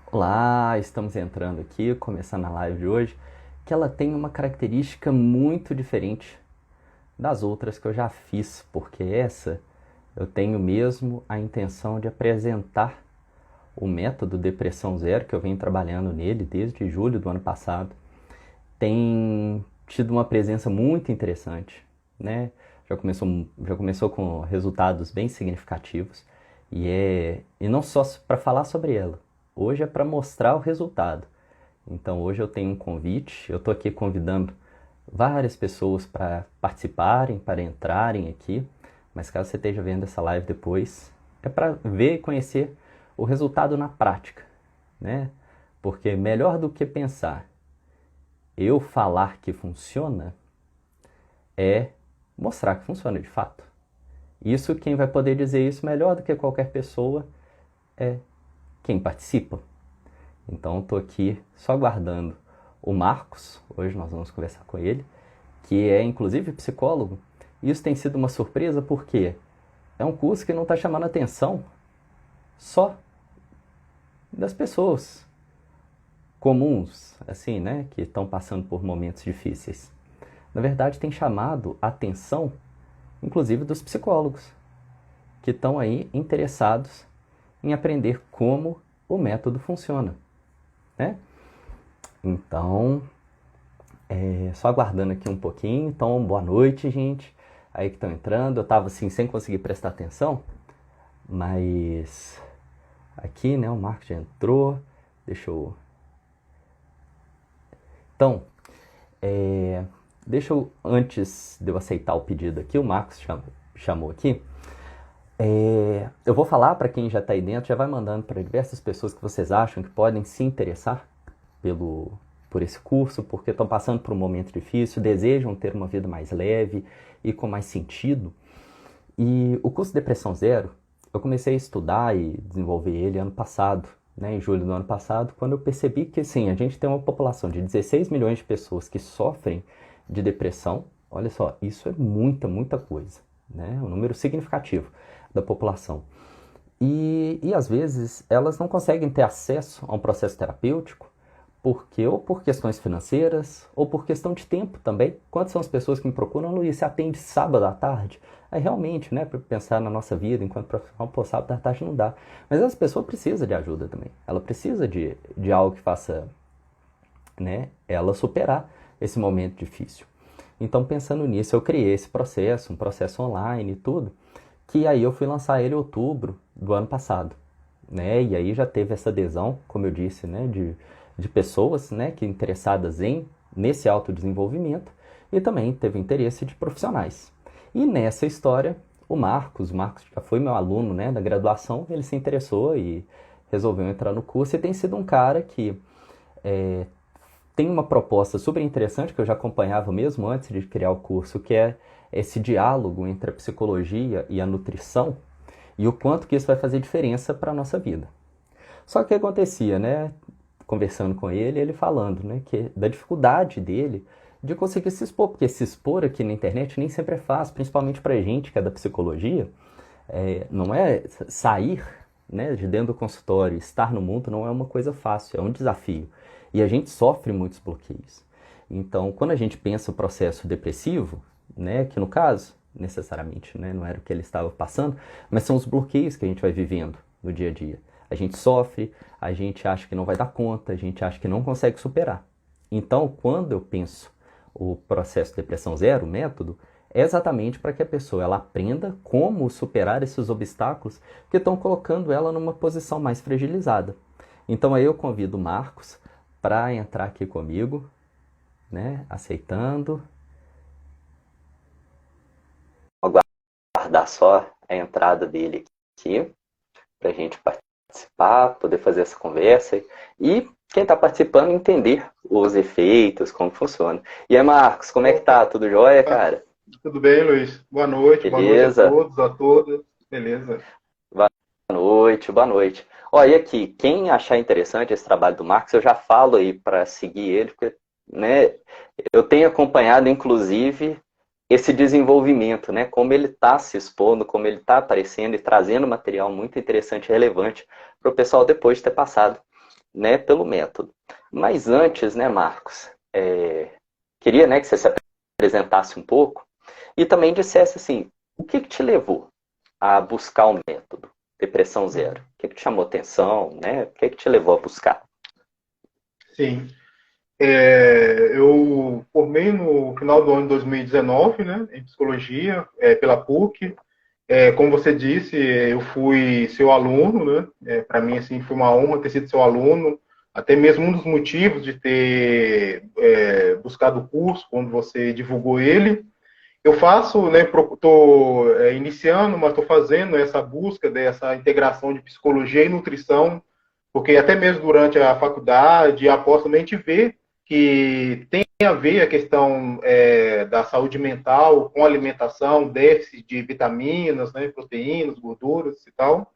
Olá, estamos entrando aqui, começando a live de hoje, que ela tem uma característica muito diferente das outras que eu já fiz, porque essa eu tenho mesmo a intenção de apresentar o método Depressão Zero, que eu venho trabalhando nele desde julho do ano passado. Tem tido uma presença muito interessante, né? Já começou com resultados bem significativos e não só para falar sobre ela. Hoje é para mostrar o resultado. Então hoje eu tenho um convite, eu estou aqui convidando várias pessoas para participarem, para entrarem aqui, mas caso você esteja vendo essa live depois, é para ver e conhecer o resultado na prática, né? Porque melhor do que pensar, eu falar que funciona é mostrar que funciona de fato. Isso quem vai poder dizer isso melhor do que qualquer pessoa é quem participa. Então estou aqui só aguardando o Marcos, hoje nós vamos conversar com ele, que é inclusive psicólogo. Isso tem sido uma surpresa porque é um curso que não está chamando a atenção só das pessoas comuns, assim, né, que estão passando por momentos difíceis. Na verdade, tem chamado a atenção, inclusive dos psicólogos, que estão aí interessados em aprender como o método funciona, né? Então, só aguardando aqui um pouquinho. Então, boa noite, gente. Aí que estão entrando. Eu estava assim, sem conseguir prestar atenção, mas aqui, né, o Marcos já entrou. Deixa eu. Então, é, deixa eu, antes de eu aceitar o pedido aqui, o Marcos chamou aqui. Eu vou falar para quem já está aí dentro, já vai mandando para diversas pessoas que vocês acham que podem se interessar pelo, por esse curso, porque estão passando por um momento difícil, desejam ter uma vida mais leve e com mais sentido. E o curso Depressão Zero, eu comecei a estudar e desenvolver ele ano passado, né, em julho do ano passado, quando eu percebi que sim, a gente tem uma população de 16 milhões de pessoas que sofrem de depressão. Olha só, isso é muita, muita coisa, né? Um número significativo da população. E às vezes elas não conseguem ter acesso a um processo terapêutico, porque ou por questões financeiras, ou por questão de tempo também. Quantas são as pessoas que me procuram, Luiz, você atende sábado à tarde? Aí realmente, né, para pensar na nossa vida enquanto profissional, pô, sábado à tarde não dá. Mas essa pessoa precisa de ajuda também. Ela precisa de algo que faça, né, ela superar esse momento difícil. Então, pensando nisso, eu criei esse processo, um processo online e tudo, que aí eu fui lançar ele em outubro do ano passado, né? E aí já teve essa adesão, como eu disse, né, de pessoas, né, que interessadas nesse autodesenvolvimento, e também teve interesse de profissionais. E nessa história, o Marcos já foi meu aluno, né, da graduação, ele se interessou e resolveu entrar no curso, e tem sido um cara que tem uma proposta super interessante que eu já acompanhava mesmo antes de criar o curso, que é esse diálogo entre a psicologia e a nutrição e o quanto que isso vai fazer diferença para a nossa vida. Só que o que acontecia, né? Conversando com ele, ele falando, né, que da dificuldade dele de conseguir se expor, porque se expor aqui na internet nem sempre é fácil, principalmente para gente que é da psicologia. Não é sair, né, de dentro do consultório, estar no mundo não é uma coisa fácil, é um desafio. E a gente sofre muitos bloqueios. Então, quando a gente pensa o processo depressivo, né, que no caso, necessariamente, né, não era o que ele estava passando, mas são os bloqueios que a gente vai vivendo no dia a dia. A gente sofre, a gente acha que não vai dar conta, a gente acha que não consegue superar. Então, quando eu penso o processo Depressão Zero, o método, é exatamente para que a pessoa ela aprenda como superar esses obstáculos que estão colocando ela numa posição mais fragilizada. Então aí eu convido o Marcos para entrar aqui comigo, né, aceitando. Aguardar só a entrada dele aqui para a gente participar, poder fazer essa conversa e quem está participando entender os efeitos, como funciona. E aí, Marcos, como é que tá? Opa, Tudo jóia, cara? tudo bem, Luiz? Boa noite a Beleza? todos, a todas. Beleza. Boa noite, boa noite. Ó, e aqui, quem achar interessante esse trabalho do Marcos, eu já falo aí para seguir ele, porque, né, eu tenho acompanhado, inclusive, esse desenvolvimento, né, como ele está se expondo, como ele está aparecendo e trazendo material muito interessante e relevante para o pessoal depois de ter passado né, pelo método. Mas antes, né, Marcos, queria, né, que você se apresentasse um pouco e também dissesse assim, o que te levou a buscar o método Depressão Zero? O que te chamou atenção, né? O que te levou a buscar? Sim. Eu formei no final do ano de 2019, né, em psicologia, pela PUC. Como você disse, eu fui seu aluno, né? Para mim, assim, foi uma honra ter sido seu aluno. Até mesmo um dos motivos de ter buscado o curso, quando você divulgou ele. Eu faço, né, estou iniciando, mas estou fazendo essa busca dessa integração de psicologia e nutrição, porque até mesmo durante a faculdade, após também a gente vê que tem a ver a questão da saúde mental com alimentação, déficit de vitaminas, né, proteínas, gorduras e tal.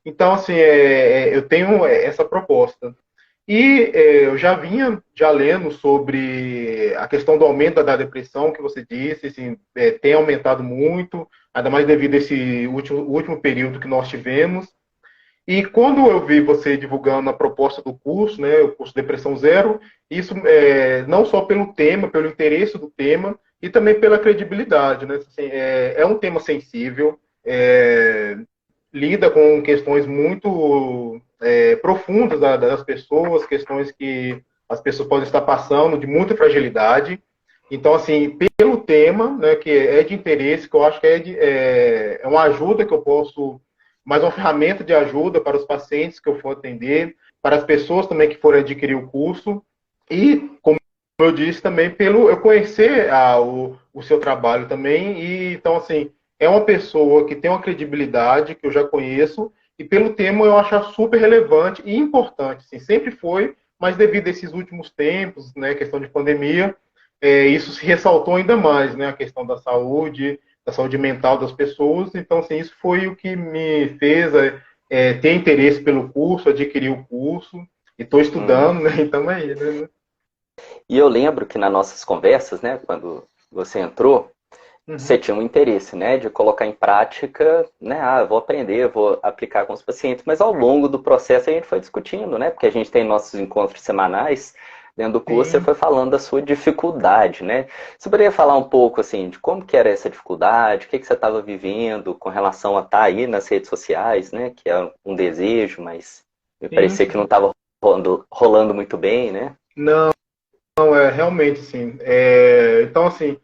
Então, assim, eu tenho essa proposta. E eu já vinha lendo sobre a questão do aumento da depressão, que você disse, assim, tem aumentado muito, ainda mais devido a esse último período que nós tivemos. E quando eu vi você divulgando a proposta do curso, né, o curso Depressão Zero, isso não só pelo tema, pelo interesse do tema, e também pela credibilidade. Né? Assim, é um tema sensível, lida com questões muito profundas das pessoas, questões que as pessoas podem estar passando de muita fragilidade. Então, assim, pelo tema, né, que é de interesse, que eu acho que é uma ajuda que eu posso, mais uma ferramenta de ajuda para os pacientes que eu for atender, para as pessoas também que forem adquirir o curso, e, como eu disse, também pelo eu conhecer o seu trabalho também, e então, assim, é uma pessoa que tem uma credibilidade, que eu já conheço, e pelo tema eu acho super relevante e importante, assim, sempre foi, mas devido a esses últimos tempos, né, questão de pandemia, isso se ressaltou ainda mais, né, a questão da saúde mental das pessoas. Então, assim, isso foi o que me fez ter interesse pelo curso, adquirir o curso, e estou estudando, né, então aí, né. E eu lembro que nas nossas conversas, né, quando você entrou, você tinha um interesse, né, de colocar em prática, né, eu vou aprender, vou aplicar com os pacientes, mas ao longo do processo a gente foi discutindo, né, porque a gente tem nossos encontros semanais, dentro do curso você Sim. foi falando da sua dificuldade, né? Você poderia falar um pouco, assim, de como que era essa dificuldade, o que você estava vivendo com relação a estar aí nas redes sociais, né, que é um desejo, mas me Sim, parecia que não sim. estava rolando muito bem, né? Não, realmente, sim. Então, assim,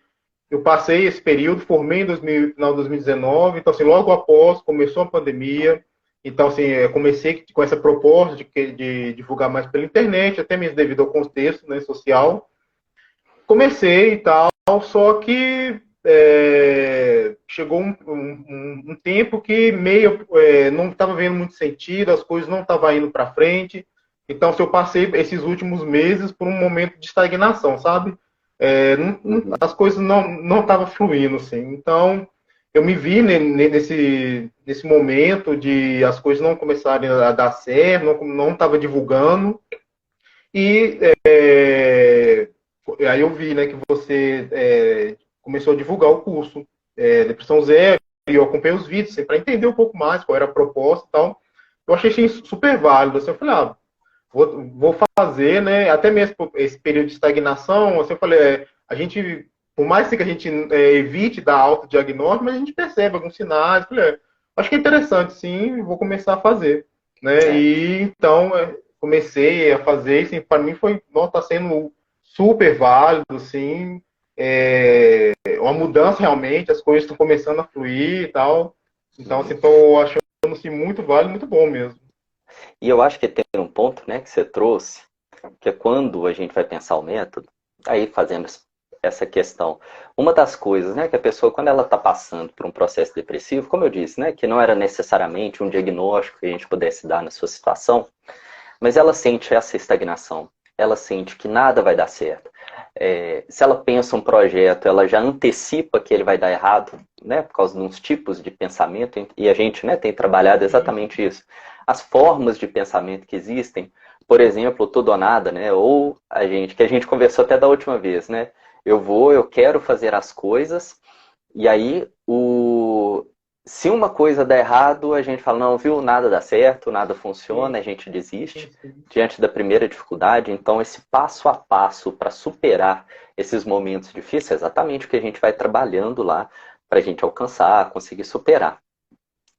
eu passei esse período, formei em final de 2019, então, assim, logo após começou a pandemia, então, assim, comecei com essa proposta de divulgar mais pela internet, até mesmo devido ao contexto, né, social. Comecei e tal, só que chegou um tempo que meio não estava vendo muito sentido, as coisas não estavam indo para frente. Então, se eu passei esses últimos meses por um momento de estagnação, sabe? Uhum. As coisas não estavam fluindo, assim. Então, eu me vi nesse momento de as coisas não começarem a dar certo, não estava divulgando. E aí eu vi, né, que você começou a divulgar o curso Depressão Zero, e eu acompanhei os vídeos para entender um pouco mais qual era a proposta e tal. Eu achei isso super válido. Assim, eu falei, vou fazer, né? Até mesmo por esse período de estagnação, assim, eu falei, a gente, por mais que a gente evite dar autodiagnóstico, mas a gente percebe alguns sinais. Eu falei, acho que é interessante, sim, vou começar a fazer, né? É. E então comecei a fazer, assim, para mim foi, não está sendo super válido, assim, uma mudança realmente, as coisas estão começando a fluir e tal. Então, assim, Uhum. estou achando assim, muito válido, muito bom mesmo. E eu acho que tem um ponto, né, que você trouxe, que é quando a gente vai pensar o método, aí fazendo essa questão. Uma das coisas, né, que a pessoa, quando ela está passando por um processo depressivo, como eu disse, né, que não era necessariamente um diagnóstico que a gente pudesse dar na sua situação, mas ela sente essa estagnação, ela sente que nada vai dar certo. Se ela pensa um projeto, ela já antecipa que ele vai dar errado, né, por causa de uns tipos de pensamento, e a gente, né, tem trabalhado exatamente isso. As formas de pensamento que existem, por exemplo, tudo ou nada, né, ou a gente, que a gente conversou até da última vez, né, eu quero fazer as coisas, e aí se uma coisa der errado, a gente fala, não, viu, nada dá certo, nada funciona, sim, a gente desiste sim, sim. diante da primeira dificuldade. Então, esse passo a passo para superar esses momentos difíceis é exatamente o que a gente vai trabalhando lá para a gente alcançar, conseguir superar.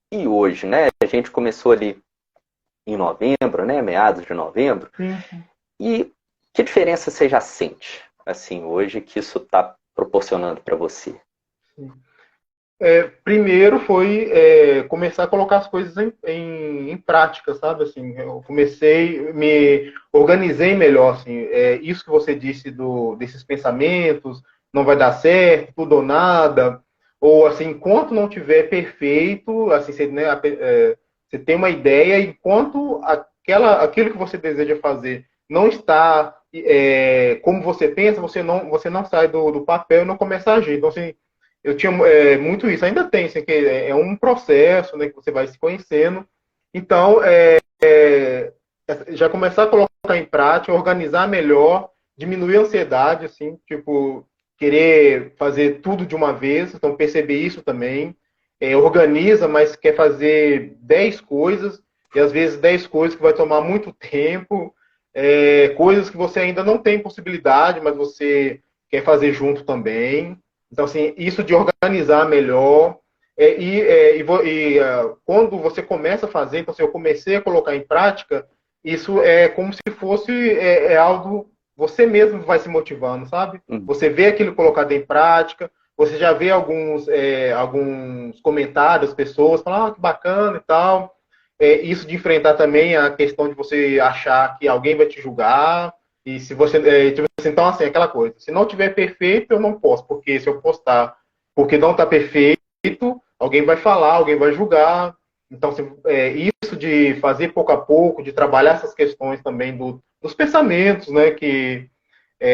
E hoje, né, a gente começou ali em novembro, né, meados de novembro, Sim, sim, e que diferença você já sente, assim, hoje que isso está proporcionando para você? sim. Primeiro foi começar a colocar as coisas em prática, sabe? Assim, eu comecei, me organizei melhor, assim, isso que você disse desses pensamentos, não vai dar certo, tudo ou nada, ou assim, enquanto não tiver perfeito, assim, você, né, você tem uma ideia, enquanto aquilo que você deseja fazer não está como você pensa, você não sai do papel e não começa a agir. Então, assim, eu tinha muito isso, ainda tem, assim, que é um processo, né, que você vai se conhecendo. Então, já começar a colocar em prática, organizar melhor, diminuir a ansiedade, assim, tipo, querer fazer tudo de uma vez, então perceber isso também. Organiza, mas quer fazer 10 coisas, e às vezes 10 coisas que vai tomar muito tempo, coisas que você ainda não tem possibilidade, mas você quer fazer junto também. Então, assim, isso de organizar melhor. Quando você começa a fazer, então, assim, eu comecei a colocar em prática, isso é como se fosse algo, você mesmo vai se motivando, sabe? Hum. Você vê aquilo colocado em prática, você já vê alguns comentários, pessoas falando, que bacana e tal. Isso de enfrentar também a questão de você achar que alguém vai te julgar, e se você. Tipo assim, então, assim, aquela coisa. Se não tiver perfeito, eu não posso, porque se eu postar porque não está perfeito, alguém vai falar, alguém vai julgar. Então, assim, isso de fazer pouco a pouco, de trabalhar essas questões também dos pensamentos, né, que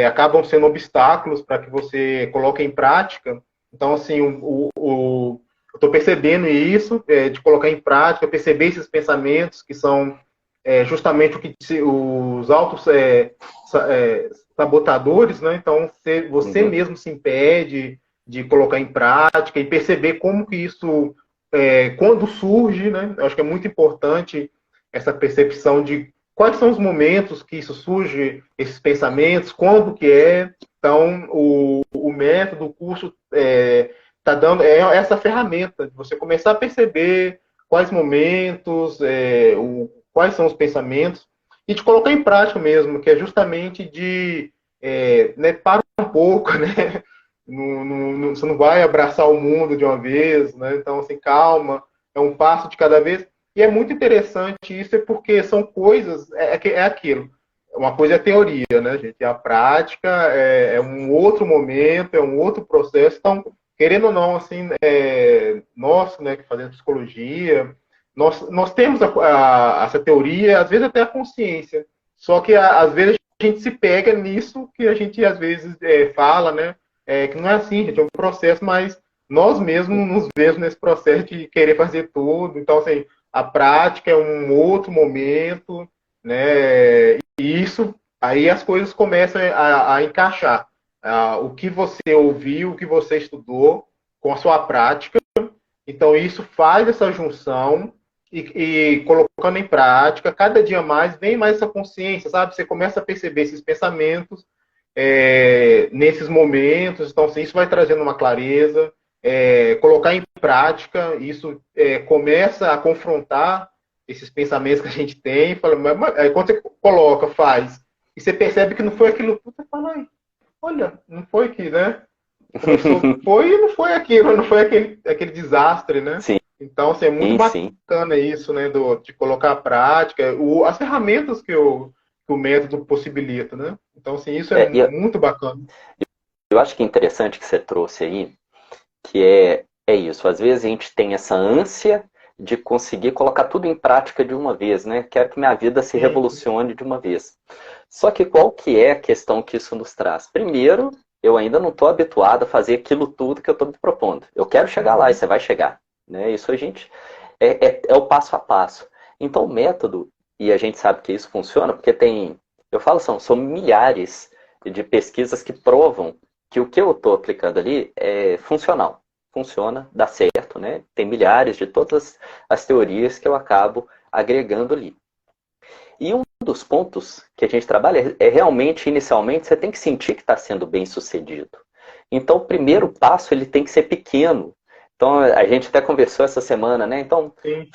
acabam sendo obstáculos para que você coloque em prática. Então, assim, eu estou percebendo isso, de colocar em prática, perceber esses pensamentos que são justamente o que os autos sabotadores, né? Então, você Uhum. mesmo se impede de colocar em prática e perceber como que isso, quando surge, né? Eu acho que é muito importante essa percepção de quais são os momentos que isso surge, esses pensamentos, quando que é. Então, o método, o curso está dando essa ferramenta de você começar a perceber quais momentos, quais são os pensamentos e de colocar em prática mesmo, que é justamente né, para um pouco, né? Você não vai abraçar o mundo de uma vez, né? Então, assim, calma, é um passo de cada vez. E é muito interessante isso, porque são coisas, é aquilo. Uma coisa é a teoria, né, gente? A prática é um outro momento, é um outro processo. Então, querendo ou não, assim, nós, né, que fazemos psicologia, nós temos essa teoria, às vezes até a consciência. Só que, às vezes, a gente se pega nisso que a gente, às vezes, fala, né? Que não é assim, gente, é um processo, mas nós mesmos nos vemos nesse processo de querer fazer tudo. Então, assim, a prática é um outro momento, né? E isso, aí as coisas começam a encaixar. O que você ouviu, o que você estudou com a sua prática. Então, isso faz essa junção e colocando em prática, cada dia mais vem mais essa consciência, sabe? Você começa a perceber esses pensamentos nesses momentos. Então, assim, isso vai trazendo uma clareza, colocar em prática, isso começa a confrontar esses pensamentos que a gente tem. Fala, quando você coloca, faz, e você percebe que não foi aquilo, você fala, ai, olha, não foi aqui, né? Começou, foi e não foi aquilo, não foi aquele desastre, né? Sim, Então, assim, é muito sim. bacana isso, né? De colocar a prática, as ferramentas que o método possibilita, né? Então, assim, isso é É, e muito bacana. eu acho que é interessante que você trouxe aí, que é isso. Às vezes a gente tem essa ânsia de conseguir colocar tudo em prática de uma vez, né? Quero que minha vida se Sim, revolucione de uma vez. Só que qual que é a questão que isso nos traz? Primeiro, eu ainda não estou habituado a fazer aquilo tudo que eu estou me propondo. Eu quero chegar lá e uhum, você vai chegar. Né? Isso a gente é o passo a passo. Então o método, e a gente sabe que isso funciona, porque tem, eu falo, são milhares de pesquisas que provam que o que eu estou aplicando ali é funcional. funciona, dá certo, né? Tem milhares de todas as teorias que eu acabo agregando ali. E um dos pontos que a gente trabalha é realmente, inicialmente, você tem que sentir que está sendo bem sucedido. Então, o primeiro passo, ele tem que ser pequeno. Então, a gente até conversou essa semana, né? Então, Sim.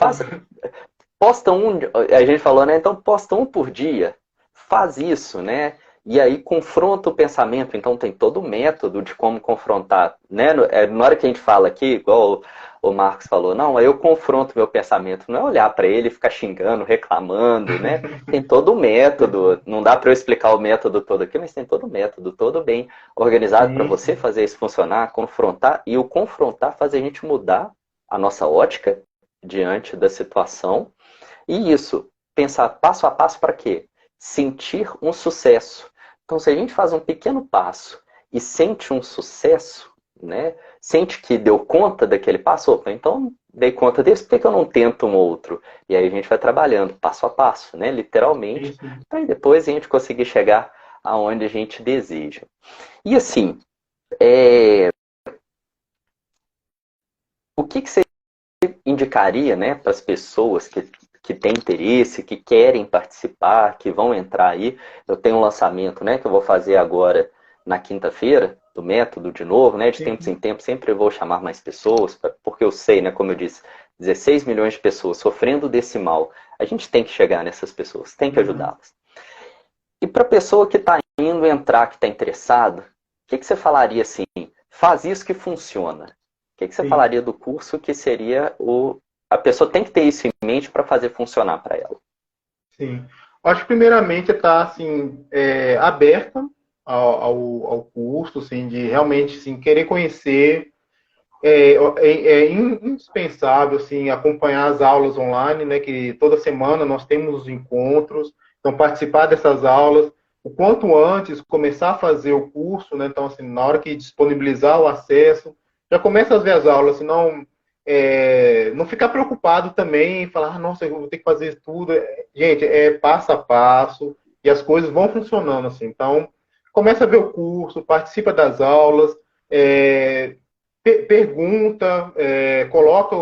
posta um, a gente falou, né? Então, posta um por dia. Faz isso, né? E aí confronta o pensamento. Então, tem todo o método de como confrontar, né? Na hora que a gente fala aqui, igual o Marcos falou, não, aí eu confronto meu pensamento. Não é olhar para ele e ficar xingando, reclamando, né? Tem todo o método. Não dá para eu explicar o método todo aqui, mas tem todo o método, todo bem organizado para você fazer isso funcionar, confrontar. E o confrontar faz a gente mudar a nossa ótica diante da situação. E isso, pensar passo a passo para quê? Sentir um sucesso. Então, se a gente faz um pequeno passo e sente um sucesso, né? Sente que deu conta daquele passo, opa, então dei conta desse, por que eu não tento um outro? E aí a gente vai trabalhando passo a passo, né? Literalmente, para depois a gente conseguir chegar aonde a gente deseja. E assim, o que você indicaria, né, para as pessoas que têm interesse, que querem participar, que vão entrar aí? Eu tenho um lançamento, né, que eu vou fazer agora na quinta-feira, do método de novo, né, de tempos em tempos sempre vou chamar mais pessoas, porque eu sei, né, como eu disse, 16 milhões de pessoas sofrendo desse mal. A gente tem que chegar nessas pessoas, tem que ajudá-las. E para a pessoa que está indo entrar, que está interessado, o que você falaria assim? Faz isso que funciona. O que você falaria do curso que seria o... A pessoa tem que ter isso em mente para fazer funcionar para ela. Sim. Acho que primeiramente está assim, aberta ao curso, assim, de realmente assim, querer conhecer. É indispensável assim, acompanhar as aulas online, né, que toda semana nós temos os encontros, então participar dessas aulas, o quanto antes começar a fazer o curso, né, então assim, na hora que disponibilizar o acesso, já começa a ver as aulas, senão não ficar preocupado também em falar, nossa, eu vou ter que fazer tudo. Gente, é passo a passo e as coisas vão funcionando assim. Então, começa a ver o curso, participa das aulas, pergunta, coloca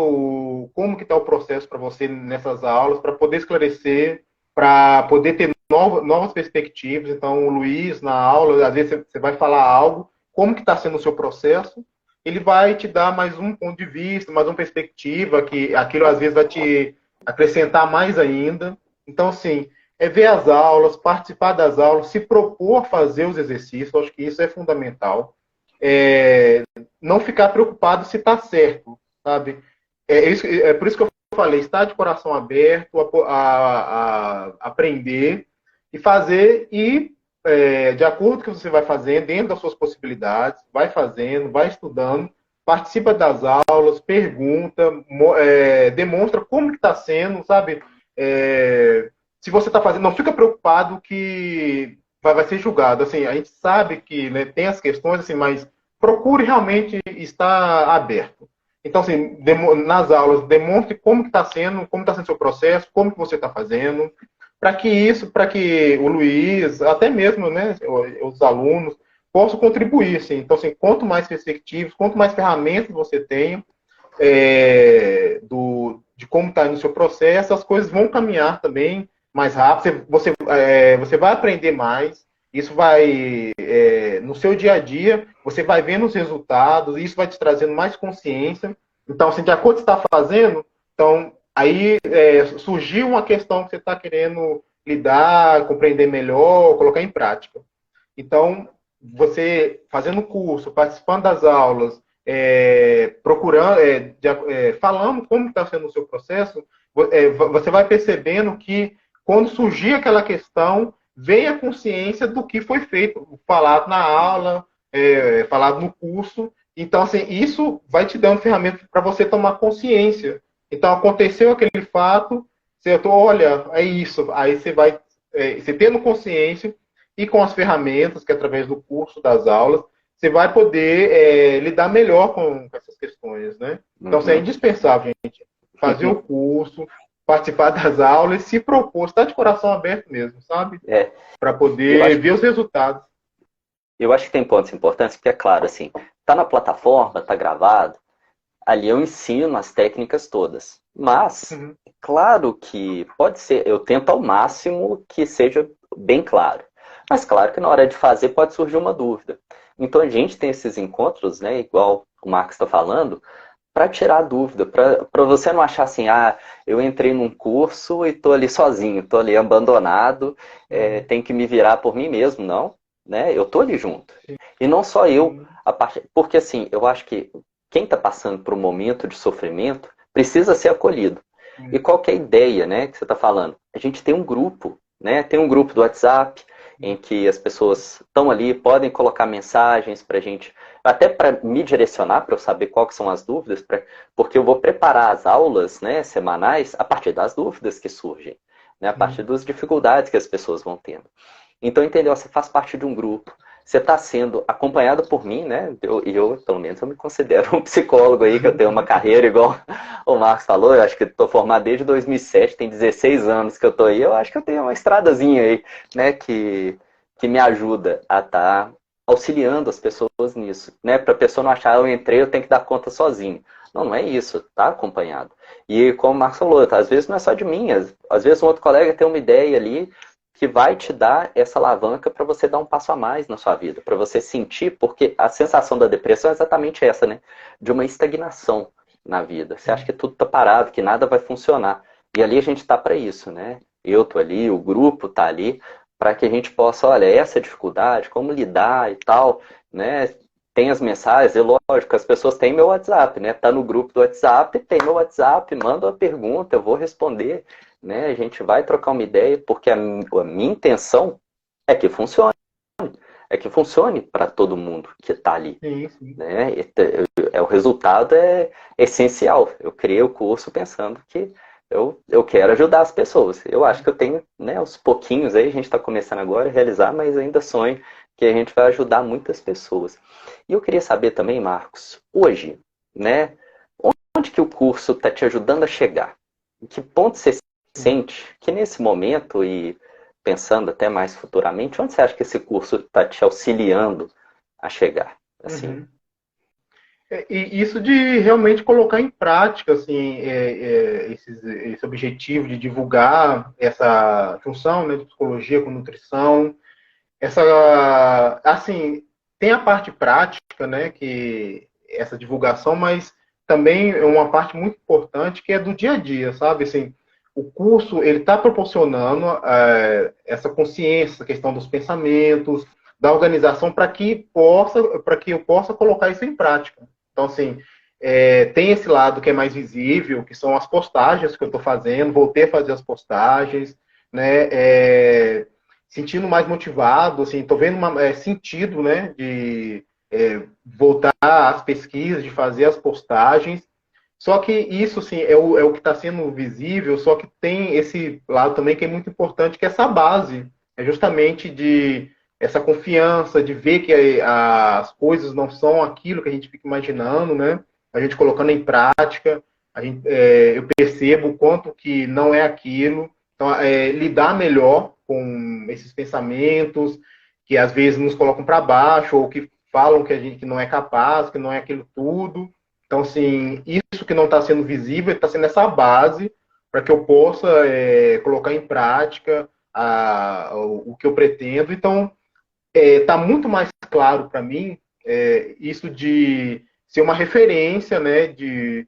como que está o processo para você nessas aulas, para poder esclarecer, para poder ter novas perspectivas. Então, o Luiz, na aula, às vezes você vai falar algo, como que está sendo o seu processo, ele vai te dar mais um ponto de vista, mais uma perspectiva, que aquilo às vezes vai te acrescentar mais ainda. Então, assim, ver as aulas, participar das aulas, se propor a fazer os exercícios, eu acho que isso é fundamental. Não ficar preocupado se está certo, sabe? É por isso que eu falei, estar de coração aberto a aprender e fazer de acordo com o que você vai fazendo, dentro das suas possibilidades, vai fazendo, vai estudando, participa das aulas, pergunta, demonstra como que está sendo, sabe? Se você está fazendo, não fica preocupado que vai ser julgado. Assim, a gente sabe que, né, tem as questões, assim, mas procure realmente estar aberto. Então, assim, nas aulas, demonstre como está sendo o seu processo, como que você está fazendo, para que o Luiz, até mesmo, né, os alunos, possam contribuir. Assim. Então, assim, quanto mais perspectivas, quanto mais ferramentas você tem de como está no seu processo, as coisas vão caminhar também mais rápido. Você vai aprender mais. Isso vai, no seu dia a dia, você vai vendo os resultados, isso vai te trazendo mais consciência. Então, assim, de acordo com o que você está fazendo, então, aí surgiu uma questão que você está querendo lidar, compreender melhor, colocar em prática. Então, você fazendo o curso, participando das aulas, procurando, falando como está sendo o seu processo, você vai percebendo que quando surgir aquela questão, vem a consciência do que foi feito, falado na aula, falado no curso. Então, assim, isso vai te dando ferramentas para você tomar consciência. Então, aconteceu aquele fato, olha, é isso. Aí você vai, você tendo consciência e com as ferramentas, que é através do curso, das aulas, você vai poder lidar melhor com essas questões, né? Então, isso é indispensável, gente. Fazer o curso, participar das aulas, se propor, estar de coração aberto mesmo, sabe? Para poder ver os resultados. Eu acho que tem pontos importantes, porque é claro, assim, tá na plataforma, tá gravado, ali eu ensino as técnicas todas. Mas, claro que pode ser, eu tento ao máximo que seja bem claro. Mas claro que na hora de fazer pode surgir uma dúvida. Então a gente tem esses encontros, né, igual o Marcos está falando, para tirar a dúvida, para você não achar assim, eu entrei num curso e estou ali sozinho, estou ali abandonado, tenho que me virar por mim mesmo, não, né? Eu estou ali junto. E não só eu, porque assim, eu acho que quem está passando por um momento de sofrimento precisa ser acolhido. E qual que é a ideia, né, que você está falando? A gente tem um grupo, né? Tem um grupo do WhatsApp em que as pessoas estão ali, podem colocar mensagens para a gente, até para me direcionar, para eu saber quais são as dúvidas, porque eu vou preparar as aulas, né, semanais a partir das dúvidas que surgem, né, a partir das dificuldades que as pessoas vão tendo. Então, entendeu? Você faz parte de um grupo, você está sendo acompanhado por mim, né? Eu, pelo menos, eu me considero um psicólogo aí, que eu tenho uma carreira igual o Marcos falou. Eu acho que estou formado desde 2007, tem 16 anos que eu estou aí. Eu acho que eu tenho uma estradazinha aí, né? Que me ajuda a estar auxiliando as pessoas nisso, né? Para a pessoa não achar, eu entrei, eu tenho que dar conta sozinho. Não, não é isso, tá acompanhado. E como o Marcos falou, às vezes não é só de mim, às vezes um outro colega tem uma ideia ali, que vai te dar essa alavanca para você dar um passo a mais na sua vida, para você sentir, porque a sensação da depressão é exatamente essa, né? De uma estagnação na vida. Você acha que tudo está parado, que nada vai funcionar. E ali a gente está para isso, né? Eu tô ali, o grupo tá ali, para que a gente possa, olha, essa dificuldade, como lidar e tal, né? Tem as mensagens, é lógico, as pessoas têm meu WhatsApp, né? Tá no grupo do WhatsApp, tem meu WhatsApp, manda uma pergunta, eu vou responder, né? A gente vai trocar uma ideia, porque a minha intenção é que funcione. É que funcione para todo mundo que está ali. Sim. Né? O resultado é essencial. Eu criei o curso pensando que eu quero ajudar as pessoas. Eu acho que eu tenho, né, aos pouquinhos aí, a gente está começando agora a realizar, mas ainda sonho que a gente vai ajudar muitas pessoas. E eu queria saber também, Marcos, hoje, né, onde que o curso está te ajudando a chegar? Em que ponto você sente que nesse momento, e pensando até mais futuramente, onde você acha que esse curso está te auxiliando a chegar? Assim. E isso de realmente colocar em prática assim, esse objetivo de divulgar essa função, né, de psicologia com nutrição, assim, tem a parte prática, né, que essa divulgação, mas também é uma parte muito importante que é do dia a dia, sabe? Assim, o curso ele está proporcionando essa consciência, essa questão dos pensamentos, da organização para que eu possa colocar isso em prática. Então, assim, tem esse lado que é mais visível, que são as postagens que eu estou fazendo, voltei a fazer as postagens, né? Sentindo mais motivado, assim, estou vendo sentido, né, de voltar às pesquisas, de fazer as postagens. Só que isso, sim, é o que está sendo visível, só que tem esse lado também que é muito importante, que é essa base. É justamente de essa confiança, de ver que as coisas não são aquilo que a gente fica imaginando, né? A gente colocando em prática, eu percebo o quanto que não é aquilo. Então, lidar melhor com esses pensamentos que às vezes nos colocam para baixo ou que falam que a gente que não é capaz, que não é aquilo tudo. Então, assim, isso que não está sendo visível está sendo essa base para que eu possa colocar em prática o que eu pretendo. Então, está muito mais claro para mim isso de ser uma referência, né, de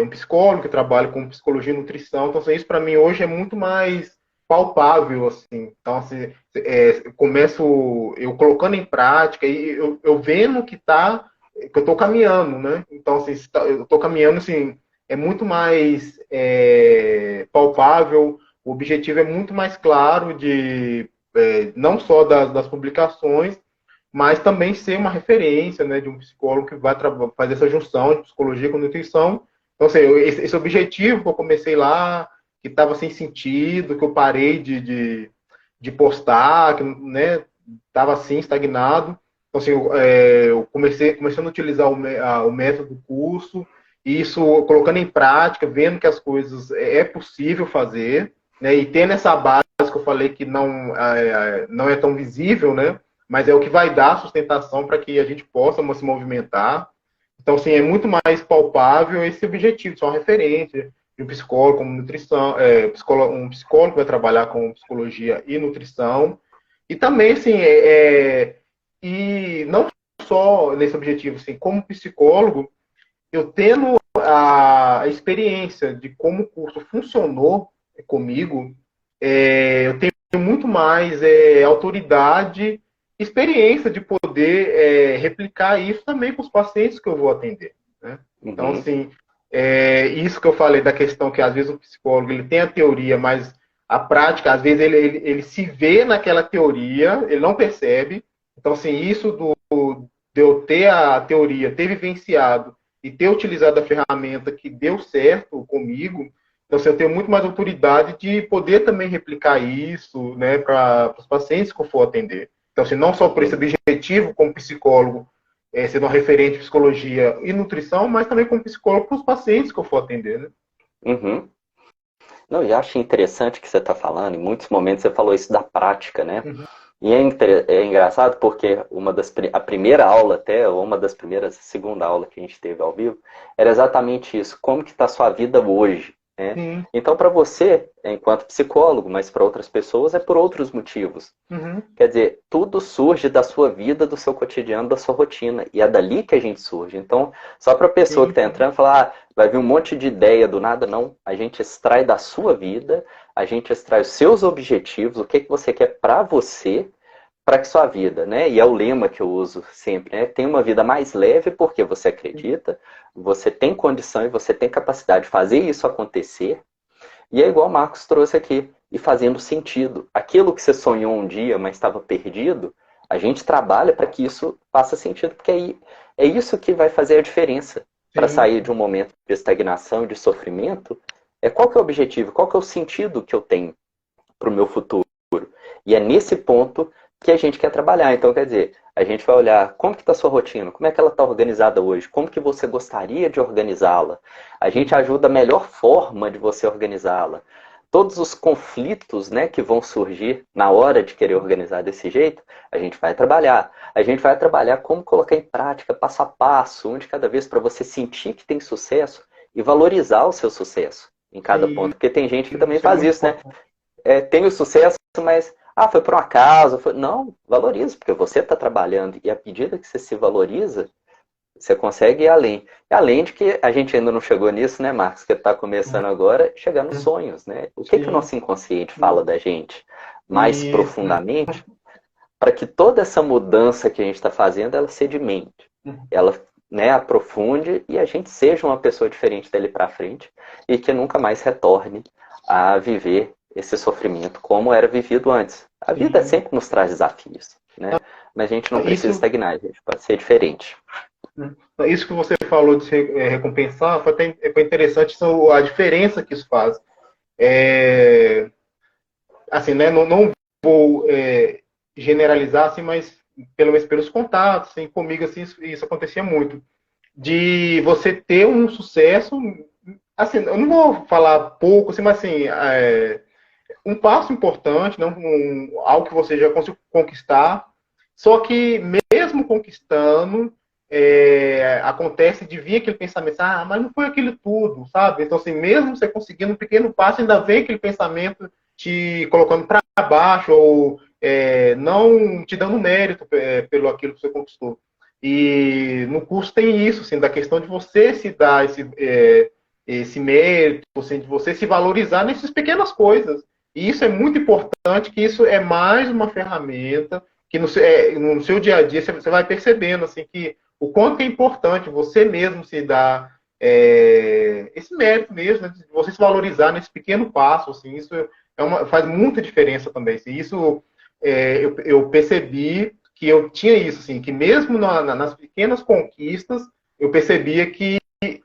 um psicólogo que trabalha com psicologia e nutrição. Então, assim, isso para mim hoje é muito mais palpável, assim. Então, assim, começo eu colocando em prática e eu vendo que eu estou caminhando, né? Então, assim, eu estou caminhando, assim, é muito mais palpável. O objetivo é muito mais claro de não só das publicações, mas também ser uma referência, né, de um psicólogo que vai fazer essa junção de psicologia com nutrição. Então, assim, esse objetivo que eu comecei lá, que estava sem sentido, que eu parei de postar, que né, estava assim, estagnado. Então, assim, eu começando a utilizar o método do curso, e isso colocando em prática, vendo que as coisas é possível fazer, né, e tendo essa base que eu falei que não é tão visível, né, mas é o que vai dar sustentação para que a gente possa se movimentar. Então, assim, é muito mais palpável esse objetivo, só uma referência de um psicólogo como nutrição, um psicólogo vai trabalhar com psicologia e nutrição. E também, assim, e não só nesse objetivo, assim, como psicólogo, eu tendo a experiência de como o curso funcionou comigo, eu tenho muito mais autoridade, experiência de poder replicar isso também com os pacientes que eu vou atender. Né? Então, Uhum. assim, isso que eu falei da questão que às vezes o psicólogo ele tem a teoria, mas a prática, às vezes ele se vê naquela teoria, ele não percebe. Então, assim, isso de eu ter a teoria, ter vivenciado e ter utilizado a ferramenta que deu certo comigo, então assim, eu tenho muito mais autoridade de poder também replicar isso, né, para os pacientes que eu for atender. Então, assim, não só por esse objetivo como psicólogo, sendo um referente de psicologia e nutrição, mas também como psicólogo para os pacientes que eu for atender, né? Uhum. Não, e acho interessante que você está falando, em muitos momentos você falou isso da prática, né? Uhum. E é engraçado porque a primeira aula até, ou uma das primeiras, a segunda aula que a gente teve ao vivo, era exatamente isso. Como que está a sua vida hoje? Né? Sim. Então, para você, enquanto psicólogo, mas para outras pessoas é por outros motivos. Uhum. Quer dizer, tudo surge da sua vida, do seu cotidiano, da sua rotina. E é dali que a gente surge. Então, só para a pessoa que Sim. está entrando falar, vai vir um monte de ideia do nada, não. A gente extrai da sua vida, a gente extrai os seus objetivos, o que, que você quer para você, para que sua vida, né? E é o lema que eu uso sempre, né? Tem uma vida mais leve porque você acredita, você tem condição e você tem capacidade de fazer isso acontecer. E é igual o Marcos trouxe aqui, e fazendo sentido. Aquilo que você sonhou um dia, mas estava perdido, a gente trabalha para que isso faça sentido, porque aí é isso que vai fazer a diferença para Sim. sair de um momento de estagnação, de sofrimento. Qual que é o objetivo, qual que é o sentido que eu tenho para o meu futuro? E é nesse ponto que a gente quer trabalhar. Então, quer dizer, a gente vai olhar como que está a sua rotina, como é que ela está organizada hoje, como que você gostaria de organizá-la. A gente ajuda a melhor forma de você organizá-la. Todos os conflitos, né, que vão surgir na hora de querer organizar desse jeito, a gente vai trabalhar. A gente vai trabalhar como colocar em prática, passo a passo, um de cada vez, para você sentir que tem sucesso e valorizar o seu sucesso em cada Sim. ponto. Porque tem gente que também Isso é faz muito isso, né? importante. Tem o sucesso, mas foi por um acaso. Não, valoriza, porque você está trabalhando. E à medida que você se valoriza, você consegue ir além. E além de que a gente ainda não chegou nisso, né, Marcos? Que está começando agora, chegar nos sonhos, né? O que, que o Sim. nosso inconsciente fala da gente mais Isso. profundamente, para que toda essa mudança que a gente está fazendo, ela sedimente, ela, né, aprofunde e a gente seja uma pessoa diferente dali para frente e que nunca mais retorne a viver esse sofrimento como era vivido antes. A vida Sim. sempre nos traz desafios, né? Mas a gente não precisa Isso, estagnar, a gente pode ser diferente. isso que você falou de se recompensar foi interessante a diferença que isso faz. É, assim, né, não vou generalizar, assim, mas pelo menos pelos contatos, assim, comigo assim, isso acontecia muito. De você ter um sucesso, assim, eu não vou falar pouco, assim, mas assim, um passo importante, não algo que você já conseguiu conquistar, só que mesmo conquistando, acontece de vir aquele pensamento, mas não foi aquilo tudo, sabe? Então, assim, mesmo você conseguindo um pequeno passo, ainda vem aquele pensamento te colocando para baixo ou não te dando mérito pelo aquilo que você conquistou. E no curso tem isso, assim, da questão de você se dar esse mérito, assim, de você se valorizar nessas pequenas coisas. E isso é muito importante, que isso é mais uma ferramenta que no seu dia a dia você vai percebendo assim que o quanto é importante você mesmo se dar esse mérito mesmo, né, de você se valorizar nesse pequeno passo, assim, isso faz muita diferença também. Assim, isso eu percebi que eu tinha isso, assim, que mesmo nas pequenas conquistas, eu percebia que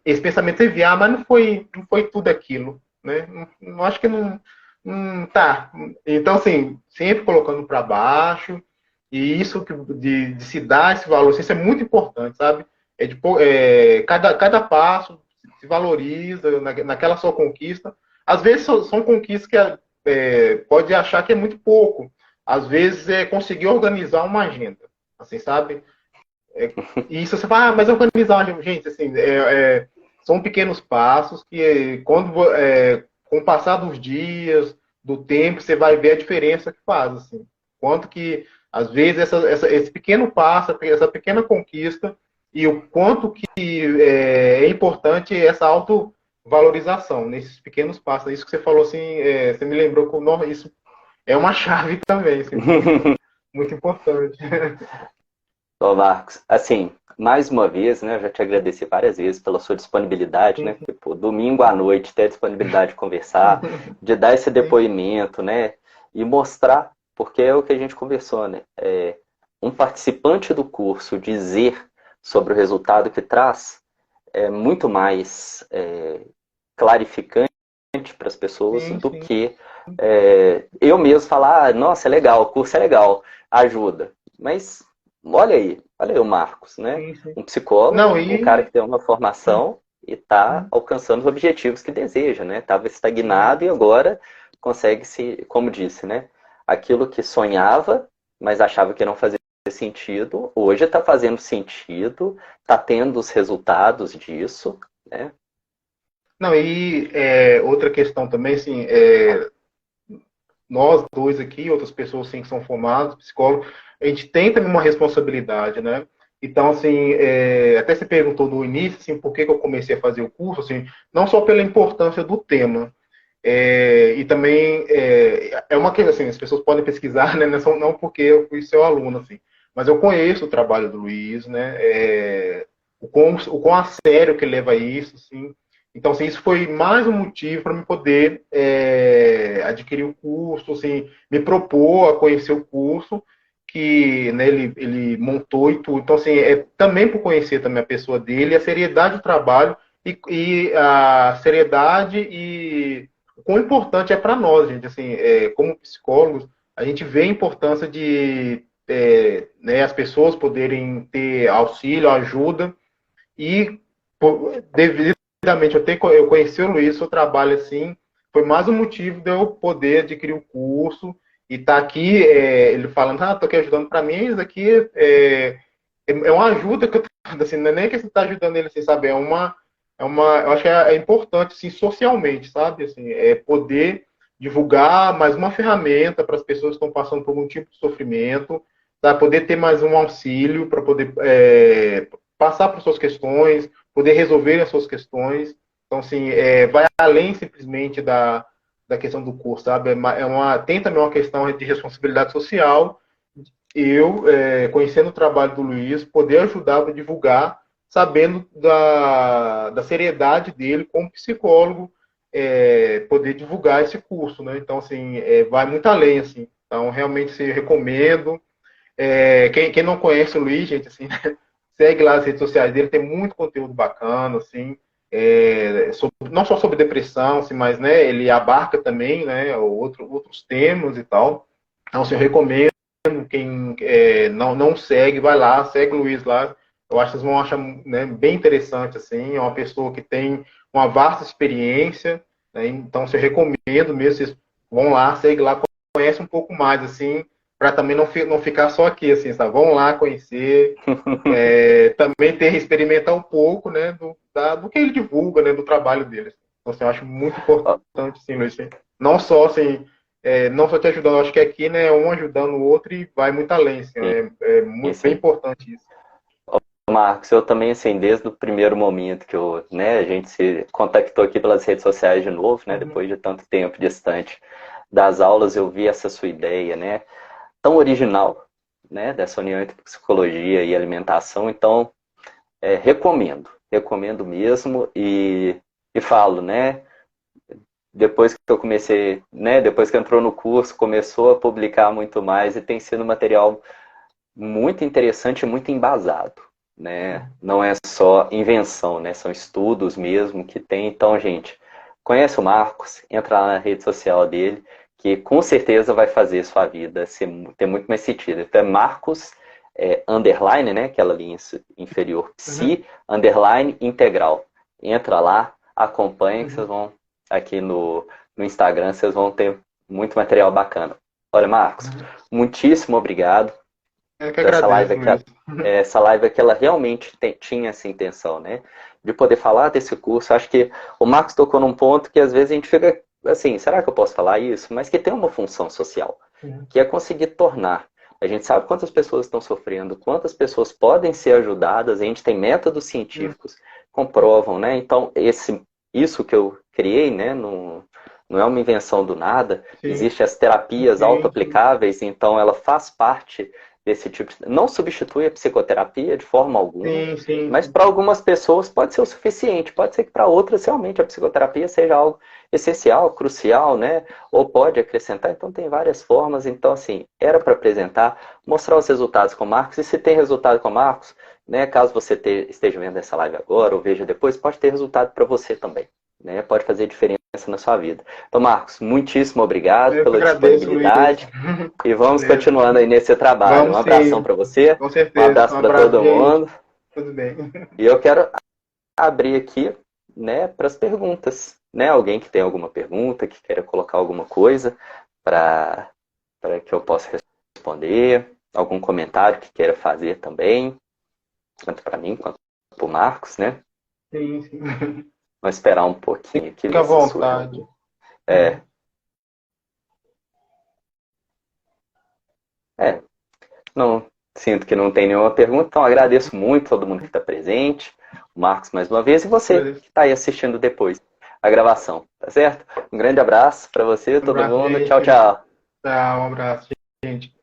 esse pensamento enviar, mas não foi tudo aquilo, né? Não acho que não. Tá. Então, assim, sempre colocando para baixo, e isso de se dar esse valor, assim, isso é muito importante, sabe? Cada passo se valoriza naquela sua conquista. Às vezes são conquistas que pode achar que é muito pouco. Às vezes é conseguir organizar uma agenda, assim, sabe? E isso você fala, mas organizar, gente, assim, são pequenos passos que com o passar dos dias, do tempo, você vai ver a diferença que faz, assim. Quanto que, às vezes, esse pequeno passo, essa pequena conquista, e o quanto que é importante essa autovalorização nesses pequenos passos. Isso que você falou, assim, você me lembrou que isso é uma chave também, assim, muito, muito importante. Ô, Marcos, assim, mais uma vez, né, eu já te agradeci várias vezes pela sua disponibilidade, né, porque, pô, domingo à noite ter a disponibilidade de conversar, de dar esse depoimento, né, e mostrar, porque é o que a gente conversou, né, um participante do curso dizer sobre o resultado que traz é muito mais clarificante para as pessoas Sim, do sim. que eu mesmo falar, nossa, é legal, o curso é legal, ajuda. Mas olha aí o Marcos, né? Sim, sim. Um psicólogo, Não, um cara e que tem uma formação e está alcançando os objetivos que deseja, né? Estava estagnado e agora consegue se, como disse, né? Aquilo que sonhava, mas achava que não fazia sentido, hoje está fazendo sentido, está tendo os resultados disso, né? não, e outra questão também, assim, nós dois aqui, outras pessoas sim, que são formados, psicólogos, a gente tem também uma responsabilidade, né? Então, assim, até você perguntou no início, assim, por que que eu comecei a fazer o curso, assim, não só pela importância do tema, e também uma coisa assim, as pessoas podem pesquisar, né? Não porque eu fui seu aluno, assim, mas eu conheço o trabalho do Luiz, né? O quão a sério que ele leva isso, assim. Então, assim, isso foi mais um motivo para me poder adquirir o curso, assim, me propor a conhecer o curso que né, ele montou e tudo. Então, assim, também por conhecer também a pessoa dele, a seriedade do trabalho e a seriedade e o quão importante é para nós, gente, assim, como psicólogos, a gente vê a importância de né, as pessoas poderem ter auxílio, ajuda, e devidamente eu conheci o Luiz, seu trabalho assim, foi mais um motivo de eu poder adquirir o curso e estar aqui, ele falando, estou aqui ajudando para mim, isso aqui é uma ajuda que eu tô dando, assim, não é nem que você está ajudando ele, assim, sabe? Eu acho que é importante, assim, socialmente, sabe? Assim, poder divulgar mais uma ferramenta para as pessoas que estão passando por algum tipo de sofrimento, tá? Poder ter mais um auxílio para poder passar por suas questões, poder resolver as suas questões. Então, assim, vai além simplesmente da questão do curso, sabe? Tem também uma questão de responsabilidade social. Eu, conhecendo o trabalho do Luiz, poder ajudar a divulgar, sabendo da seriedade dele como psicólogo, poder divulgar esse curso, né? Então, assim, vai muito além, assim. Então, realmente, se recomendo. Quem não conhece o Luiz, gente, assim, segue lá as redes sociais dele, tem muito conteúdo bacana, assim, não só sobre depressão, assim, mas, né, ele abarca também, né, outros temas e tal. Então, assim, eu recomendo quem não segue, vai lá, segue o Luiz lá. Eu acho que vocês vão achar, né, bem interessante, assim, é uma pessoa que tem uma vasta experiência, né, então, assim, eu recomendo mesmo, vocês vão lá, segue lá, conhece um pouco mais, assim, para também não ficar só aqui, assim, sabe? Vão lá conhecer, também experimentar um pouco, né, do que ele divulga, né, do trabalho dele. Então, assim, eu acho muito importante, sim, Luiz. Não só, assim, não só te ajudando, eu acho que aqui, né, um ajudando o outro e vai muito além, assim, Sim, sim, bem sim. importante isso. Marcos, eu também, assim, desde o primeiro momento que né, a gente se contactou aqui pelas redes sociais de novo, né, Uhum. depois de tanto tempo distante das aulas, eu vi essa sua ideia, né, tão original, né, dessa união entre psicologia e alimentação, então, recomendo mesmo e falo, né, depois que eu comecei, né, depois que entrou no curso, começou a publicar muito mais e tem sido um material muito interessante e muito embasado, né? Não é só invenção, né? São estudos mesmo que tem. Então, gente, conhece o Marcos, entra lá na rede social dele, que com certeza vai fazer sua vida ter muito mais sentido. Então, é Marcos, underline, né? Aquela linha inferior, Uhum. psi, underline, integral. Entra lá, acompanha que vocês Uhum. vão, aqui no Instagram, vocês vão ter muito material bacana. Olha, Marcos, Uhum. muitíssimo obrigado. É que Essa live agradeço, aqui, Luiz. essa live aqui, ela realmente tinha essa intenção, né? De poder falar desse curso. Acho que o Marcos tocou num ponto que às vezes a gente fica assim, será que eu posso falar isso? Mas que tem uma função social, que é conseguir tornar. A gente sabe quantas pessoas estão sofrendo, quantas pessoas podem ser ajudadas, a gente tem métodos científicos que comprovam, né? Então, isso que eu criei, né, não é uma invenção do nada, Sim, existem as terapias sim, sim, auto-aplicáveis, então ela faz parte desse tipo de... Não substitui a psicoterapia de forma alguma, sim, sim, mas sim. para algumas pessoas pode ser o suficiente, pode ser que para outras realmente a psicoterapia seja algo essencial, crucial, né? Ou pode acrescentar, então tem várias formas. Então, assim, era para apresentar, mostrar os resultados com o Marcos, e se tem resultado com o Marcos, né? Caso você esteja vendo essa live agora ou veja depois, pode ter resultado para você também, né? Pode fazer diferença na sua vida. Então, Marcos, muitíssimo obrigado Eu que pela agradeço, Luiz. disponibilidade e vamos Beleza. continuando aí nesse trabalho. Um Vamos abração sim, para você, com um certeza. Um abraço para abraço, todo gente. mundo. Tudo bem. E eu quero abrir aqui, né, para as perguntas, né? Alguém que tem alguma pergunta, que queira colocar alguma coisa para que eu possa responder, algum comentário que queira fazer também, tanto para mim quanto para o Marcos, né? Sim, sim. Vamos esperar um pouquinho aqui, Fica à ver se surge vontade. algum. É, é, não sinto que não tem nenhuma pergunta, então agradeço muito todo mundo que está presente, o Marcos mais uma vez, e você Beleza. que está aí assistindo depois a gravação, tá certo? Um grande abraço para você, Um todo abraço, mundo. Tchau, gente. tchau. Tchau, um abraço, gente.